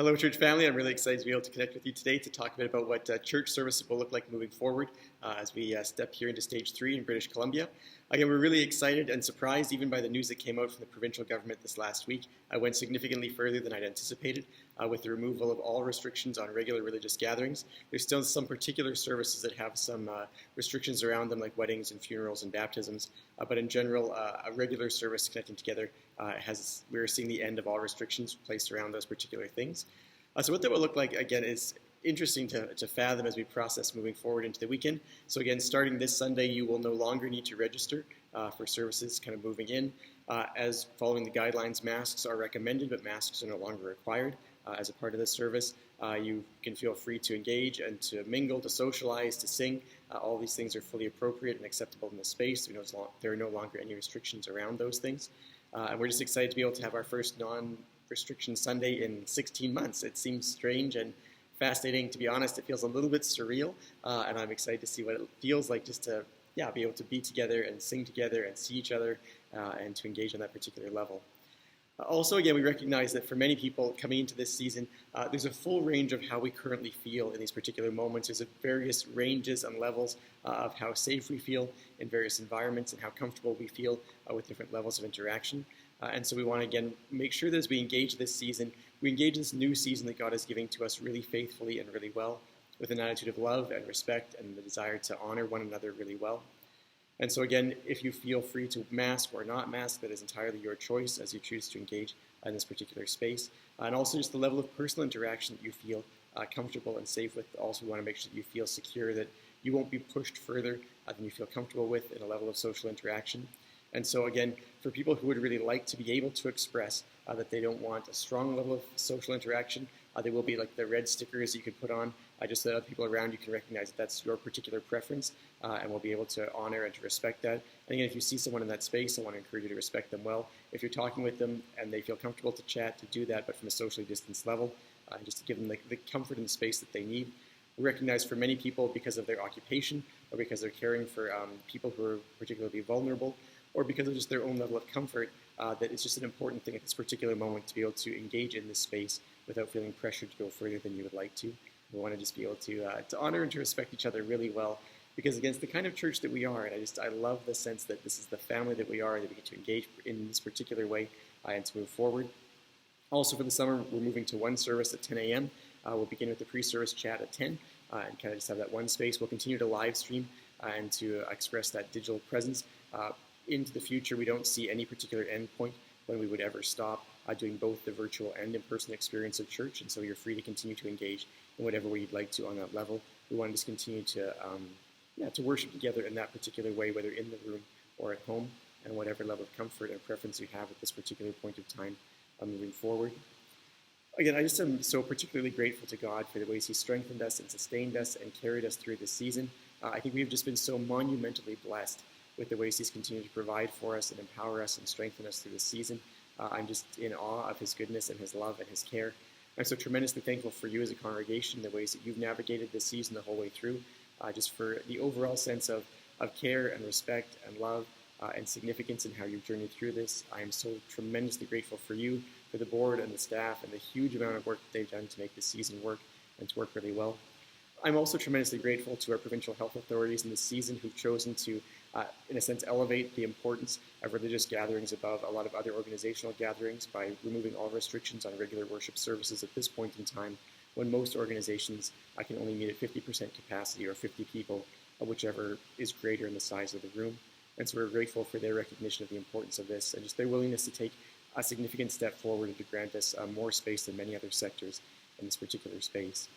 Hello, church family. I'm really excited to be able to connect with you today to talk a bit about what church service will look like moving forward as we step here into stage 3 in British Columbia. Again, we're really excited and surprised even by the news that came out from the provincial government this last week. I went significantly further than I'd anticipated with the removal of all restrictions on regular religious gatherings. There's still some particular services that have some restrictions around them, like weddings and funerals and baptisms. But in general, a regular service connecting together we're seeing the end of all restrictions placed around those particular things. So what that will look like, again, is interesting to fathom as we process moving forward into the weekend. So again, starting this Sunday, you will no longer need to register for services kind of moving in. As following the guidelines, masks are recommended, but masks are no longer required as a part of this service. You can feel free to engage and to mingle, to socialize, to sing. All these things are fully appropriate and acceptable in the space. There are no longer any restrictions around those things. And we're just excited to be able to have our first non-restriction Sunday in 16 months. It seems strange and fascinating. To be honest, it feels a little bit surreal, and I'm excited to see what it feels like just to be able to be together and sing together and see each other and to engage on that particular level. Also, again, we recognize that for many people coming into this season, there's a full range of how we currently feel in these particular moments. There's various ranges and levels of how safe we feel in various environments and how comfortable we feel with different levels of interaction. And so we want to, again, make sure that as we engage this season, we engage this new season that God is giving to us really faithfully and really well, with an attitude of love and respect and the desire to honor one another really well. And so again, if you feel free to mask or not mask, that is entirely your choice as you choose to engage in this particular space. And also just the level of personal interaction that you feel comfortable and safe with. Also, we want to make sure that you feel secure, that you won't be pushed further than you feel comfortable with in a level of social interaction. And so again, for people who would really like to be able to express that they don't want a strong level of social interaction, there will be like the red stickers you could put on just so that other people around you can recognize that that's your particular preference, and we'll be able to honor and to respect that. And again, if you see someone in that space, I want to encourage you to respect them well. If you're talking with them and they feel comfortable to chat, to do that, but from a socially distanced level, just to give them the comfort and the space that they need. We recognize for many people, because of their occupation or because they're caring for people who are particularly vulnerable, or because of just their own level of comfort, that it's just an important thing at this particular moment to be able to engage in this space without feeling pressured to go further than you would like to. We want to just be able to honor and to respect each other really well, because again, it's the kind of church that we are, and I love the sense that this is the family that we are, that we get to engage in this particular way and to move forward. Also for the summer, we're moving to one service at 10 a.m. We'll begin with the pre-service chat at 10 and kind of just have that one space. We'll continue to live stream and to express that digital presence. Into the future, we don't see any particular endpoint when we would ever stop doing both the virtual and in-person experience of church, and so you're free to continue to engage in whatever way you'd like to on that level. We want to just continue to worship together in that particular way, whether in the room or at home, and whatever level of comfort and preference you have at this particular point of time moving forward. Again, I just am so particularly grateful to God for the ways He strengthened us and sustained us and carried us through this season. I think we've just been so monumentally blessed with the ways He's continued to provide for us and empower us and strengthen us through this season. I'm just in awe of His goodness and His love and His care. I'm so tremendously thankful for you as a congregation, the ways that you've navigated this season the whole way through, just for the overall sense of care and respect and love and significance in how you've journeyed through this. I am so tremendously grateful for you, for the board and the staff, and the huge amount of work that they've done to make this season work and to work really well. I'm also tremendously grateful to our provincial health authorities in this season who've chosen to, in a sense, elevate the importance of religious gatherings above a lot of other organizational gatherings by removing all restrictions on regular worship services at this point in time, when most organizations can only meet at 50% capacity or 50 people, whichever is greater in the size of the room. And so we're grateful for their recognition of the importance of this and just their willingness to take a significant step forward and to grant us more space than many other sectors in this particular space.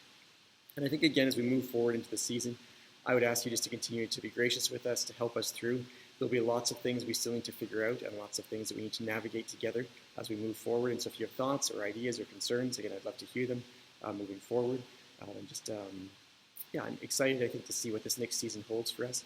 And I think, again, as we move forward into the season, I would ask you just to continue to be gracious with us, to help us through. There'll be lots of things we still need to figure out and lots of things that we need to navigate together as we move forward. And so if you have thoughts or ideas or concerns, again, I'd love to hear them moving forward. I'm excited, I think, to see what this next season holds for us.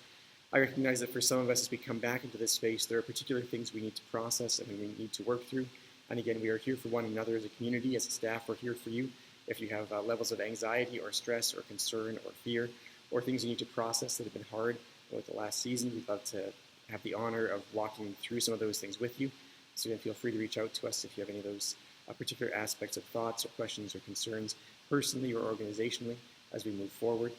I recognize that for some of us, as we come back into this space, there are particular things we need to process and we need to work through. And again, we are here for one another as a community, as a staff, we're here for you. If you have levels of anxiety or stress or concern or fear or things you need to process that have been hard with the last season, we'd love to have the honor of walking through some of those things with you. So again, feel free to reach out to us if you have any of those particular aspects of thoughts or questions or concerns, personally or organizationally, as we move forward.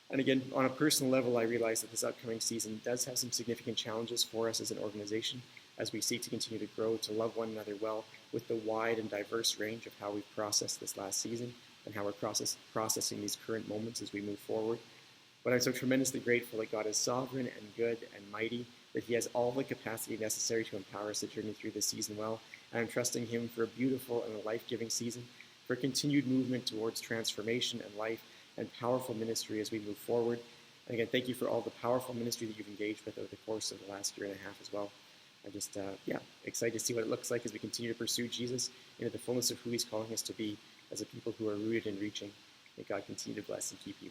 And again, on a personal level, I realize that this upcoming season does have some significant challenges for us as an organization as we seek to continue to grow, to love one another well with the wide and diverse range of how we've processed this last season and how we're processing these current moments as we move forward. But I'm so tremendously grateful that God is sovereign and good and mighty, that He has all the capacity necessary to empower us to journey through this season well. And I'm trusting Him for a beautiful and a life-giving season, for continued movement towards transformation and life and powerful ministry as we move forward. And again, thank you for all the powerful ministry that you've engaged with over the course of the last year and a half as well. I'm just, excited to see what it looks like as we continue to pursue Jesus into the fullness of who He's calling us to be as a people who are rooted in reaching. May God continue to bless and keep you.